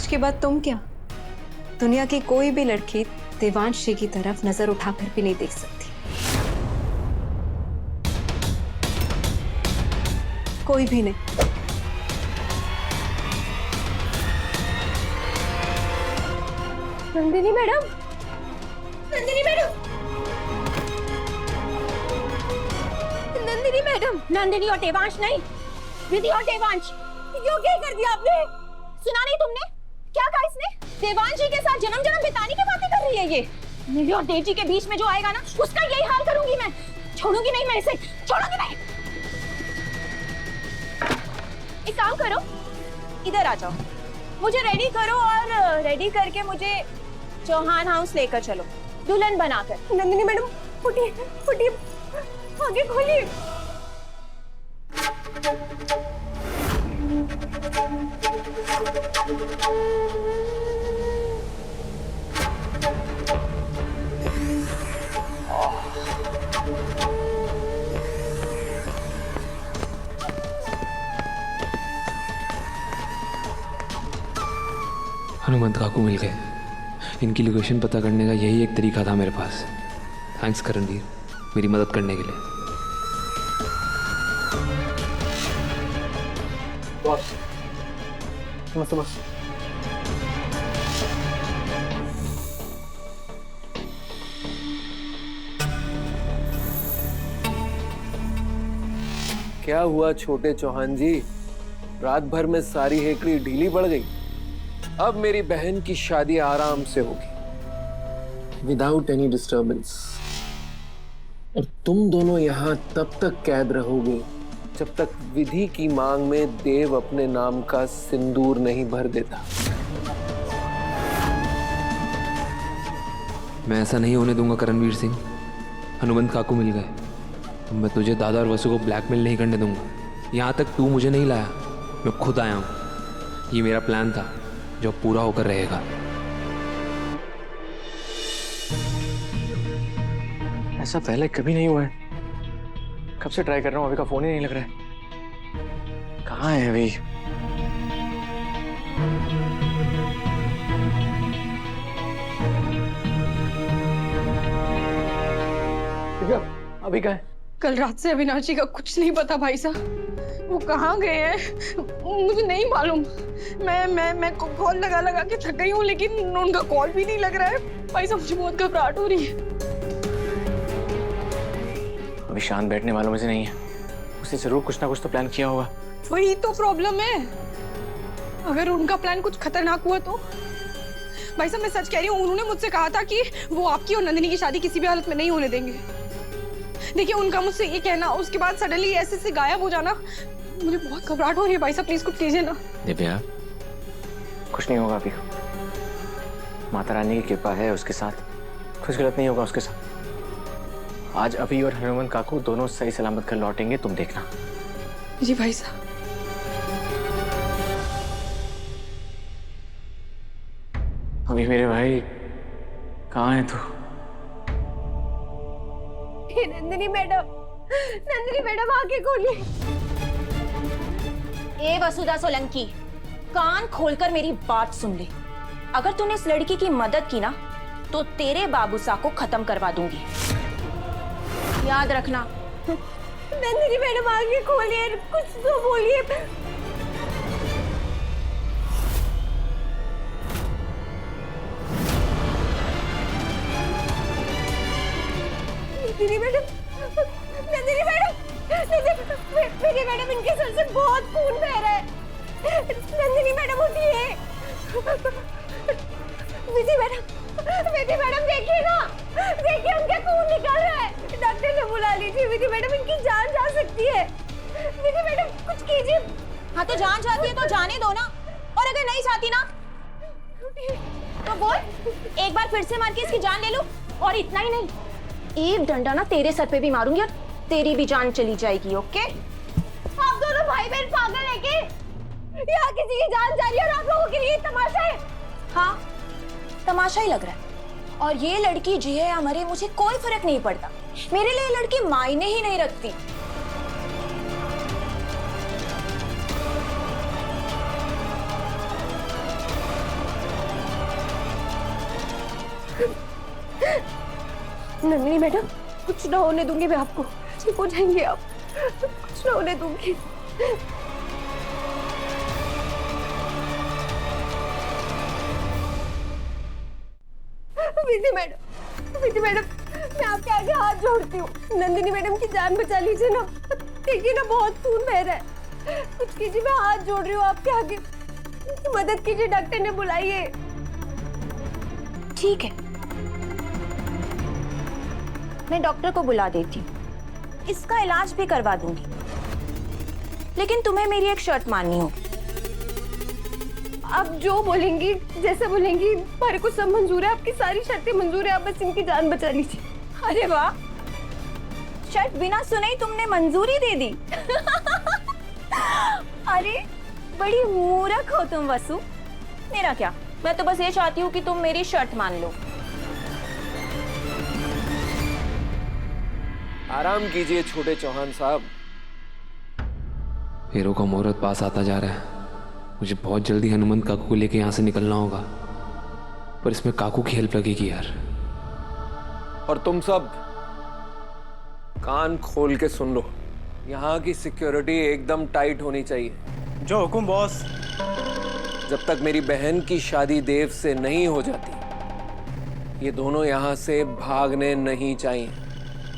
के बाद तुम क्या, दुनिया की कोई भी लड़की देवांशी की तरफ नजर उठाकर भी नहीं देख सकती। कोई भी नहीं। Nandini madam, Nandini madam, Nandini madam, Nandini और देवांश नहीं, विधि और देवांश। क्यों क्या कर दिया आपने? सुना नहीं तुमने? क्या कहा इसने? देवांश जी के साथ जन्म जन्म बिताने की बातें कर रही है ये। मेरे और देव जी के बीच में जो आएगा ना, उसका यही हाल करूंगी मैं। छोड़ूंगी नहीं मैं इसे, छोड़ूंगी नहीं। एक काम करो, इधर आ जाओ, मुझे रेडी करो और रेडी करके मुझे चौहान हाउस लेकर चलो, दुल्हन बनाकर। नंदिनी मैडम, फुटिए फुटिए, आगे खोलिए। हनुमंत काकू मिल गए। इनकी लोकेशन पता करने का यही एक तरीका था मेरे पास। थैंक्स करणवीर, मेरी मदद करने के लिए। बॉस, नमस्ते बॉस। क्या हुआ छोटे चौहान जी? रात भर में सारी हेकड़ी ढीली पड़ गई। अब मेरी बहन की शादी आराम से होगी, विदाउट एनी डिस्टर्बेंस। और तुम दोनों यहाँ तब तक कैद रहोगे जब तक विधि की मांग में देव अपने नाम का सिंदूर नहीं भर देता। मैं ऐसा नहीं होने दूंगा करणवीर सिंह। हनुमंत काकू मिल गए, मैं तुझे दादा और वसु को ब्लैकमेल नहीं करने दूंगा। यहाँ तक तू मुझे नहीं लाया, मैं खुद आया हूँ। ये मेरा प्लान था जो पूरा होकर रहेगा। ऐसा पहले कभी नहीं हुआ है। कब से ट्राई कर रहा हूँ, अभी का फोन ही नहीं लग रहा है। कहाँ है अभी? अभी कहाँ है? कल रात से अविनाश जी का कुछ नहीं पता भाई साहब। वो कहाँ गए हैं मुझे नहीं मालूम। मैं कॉल लगा लगा के थक गई हूँ, लेकिन उनका कॉल भी नहीं लग रहा है। भाई साहब मुझे बहुत घबराहट हो रही है। अभी शांत बैठने वालों में से नहीं है। उसने जरूर कुछ ना कुछ तो प्लान किया होगा। वही तो प्रॉब्लम है। अगर उनका प्लान कुछ खतरनाक हुआ तो? भाई साहब मैं सच कह रही हूँ, उन्होंने मुझसे कहा था कि वो आपकी और नंदिनी की शादी किसी भी हालत में नहीं होने देंगे। देखिए उनका मुझसे ये कहना, उसके बाद सडनली ऐसे से गायब हो जाना, मुझे बहुत घबराहट हो रही है। भाई साहब प्लीज कुछ कीजिए ना। दिव्या, कुछ नहीं होगा अभी। माता रानी की कृपा है उसके साथ, कुछ गलत नहीं होगा उसके साथ। आज अभी और हनुमंत काकू दोनों सही सलामत घर लौटेंगे, तुम देखना। जी भाई साहब। अभी मेरे भाई कहाँ है तू? नंदिनी मैडम आके खोलिए। ए वसुधा सोलंकी, कान खोलकर मेरी बात सुन ले। अगर तूने इस लड़की की मदद की ना, तो तेरे बाबूसा को खत्म करवा दूंगी, याद रखना। नंदिनी मैडम आगे खोलिए, कुछ तो बोलिए। नंदिनी मैडम, इनके सर से बहुत खून बह रहा है। नंदिनी मैडम उठिए। विधि मैडम देखिए ना, देखिए उनका खून निकल रहा है। डॉक्टर से बुला लीजिए। विधि मैडम, इनकी जान जा सकती है। विधि मैडम कुछ कीजिए। हाँ तो जान चाहती है तो जाने दो ना, और अगर नहीं चाहती ना तो बोल, एक बार फिर से मार के इसकी जान ले लो। और इतना ही नहीं, एक डंडा ना तेरे सर पे भी मारूंगी और तेरी भी जान चली जाएगी। ओके? आप दोनों भाई बहन पागल है क्या? यहाँ किसी की जान जा रही है और आप लोगों के लिए तमाशा है। हाँ, तमाशा ही लग रहा है। और ये लड़की जिए या मरे, मुझे कोई फर्क नहीं पड़ता। मेरे लिए लड़की मायने ही नहीं रखती। नंदिनी मैडम, कुछ ना होने दूंगी मैं आपको, ठीक हो जाएंगे आप, कुछ ना होने दूंगी। विधि मैडम, मैं आपके आगे हाथ जोड़ती हूँ, नंदिनी मैडम की जान बचा लीजिए ना। देखिए ना, बहुत खून बह रहा है, कुछ कीजिए, मैं हाथ जोड़ रही हूँ आपके आगे, मदद कीजिए, डॉक्टर ने बुलाई है। ठीक है, मैं डॉक्टर को बुला देती हूँ, इसका इलाज भी करवा दूंगी, लेकिन तुम्हें मेरी एक शर्त माननी होगी। आप जो बोलेंगी, जैसे बोलेंगी, हमारे को सब मंजूर है, आपकी सारी शर्तें मंजूर है, आप बस इनकी जान बचा लीजिए। अरे वाह, शर्त बिना सुने ही तुमने मंजूरी दे दी। अरे बड़ी मूर्ख हो तुम वसु। मेरा क्या, मैं तो बस ये चाहती हूँ कि तुम मेरी शर्त मान लो। आराम कीजिए छोटे चौहान साहब। हीरो का मुहूर्त पास आता जा रहा है, मुझे बहुत जल्दी हनुमंत काकू को लेके यहाँ से निकलना होगा, पर इसमें काकू की हेल्प लगेगी यार। और तुम सब कान खोल के सुन लो, यहाँ की सिक्योरिटी एकदम टाइट होनी चाहिए। जो हुकुम बॉस। जब तक मेरी बहन की शादी देव से नहीं हो जाती, ये दोनों यहाँ से भागने नहीं चाहिए,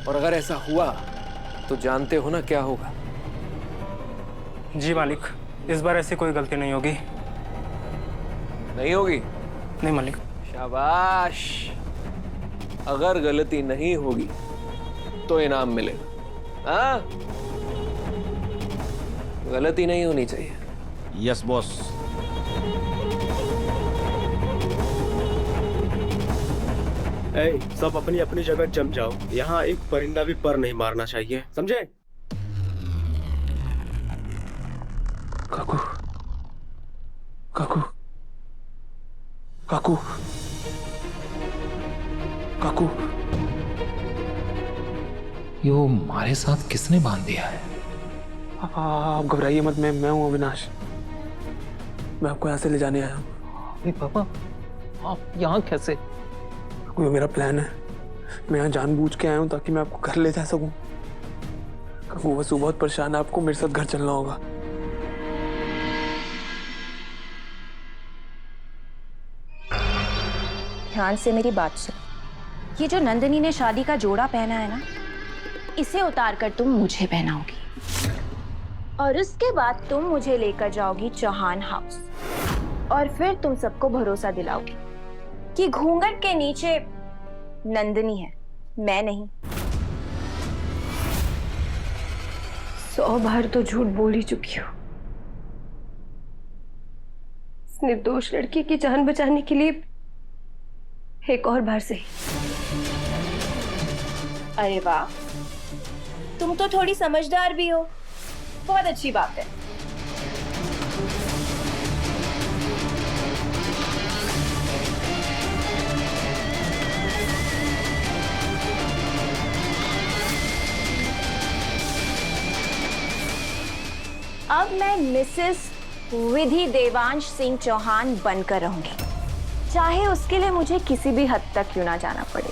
और अगर ऐसा हुआ तो जानते हो ना क्या होगा। जी मालिक, इस बार ऐसी कोई गलती नहीं होगी। नहीं होगी? नहीं मालिक। शाबाश। अगर गलती नहीं होगी तो इनाम मिलेगा। हाँ, गलती नहीं होनी चाहिए। Yes boss. सब अपनी अपनी जगह जम जाओ, यहाँ एक परिंदा भी पर नहीं मारना चाहिए, समझे? काकू, काकू, काकू, काकू, ये वो हमारे साथ किसने बांध दिया है? आप घबराइए मत, मैं हूं अविनाश, मैं आपको यहाँ से ले जाने आया हूँ। पापा, आप यहाँ कैसे? ये मेरा प्लान है, मैं यहाँ जानबूझ के आया हूँ ताकि मैं आपको घर ले जा सकूं। वो वसु बहुत परेशान है, आपको मेरे साथ घर चलना होगा। ध्यान से मेरी बात सुन। ये जो नंदिनी ने शादी का जोड़ा पहना है ना, इसे उतार कर तुम मुझे पहनाओगी, और उसके बाद तुम मुझे लेकर जाओगी चौहान हाउस, और फिर तुम सबको भरोसा दिलाओगी कि घूंघट के नीचे नंदिनी है, मैं नहीं। 100 बार तो झूठ बोल ही चुकी हूँ। इस निर्दोष लड़की की जान बचाने के लिए एक और बार सही। अरे वाह, तुम तो थोड़ी समझदार भी हो, बहुत अच्छी बात है। अब मैं मिसेस विधि देवांश सिंह चौहान बनकर रहूंगी, चाहे उसके लिए मुझे किसी भी हद तक क्यों ना जाना पड़े।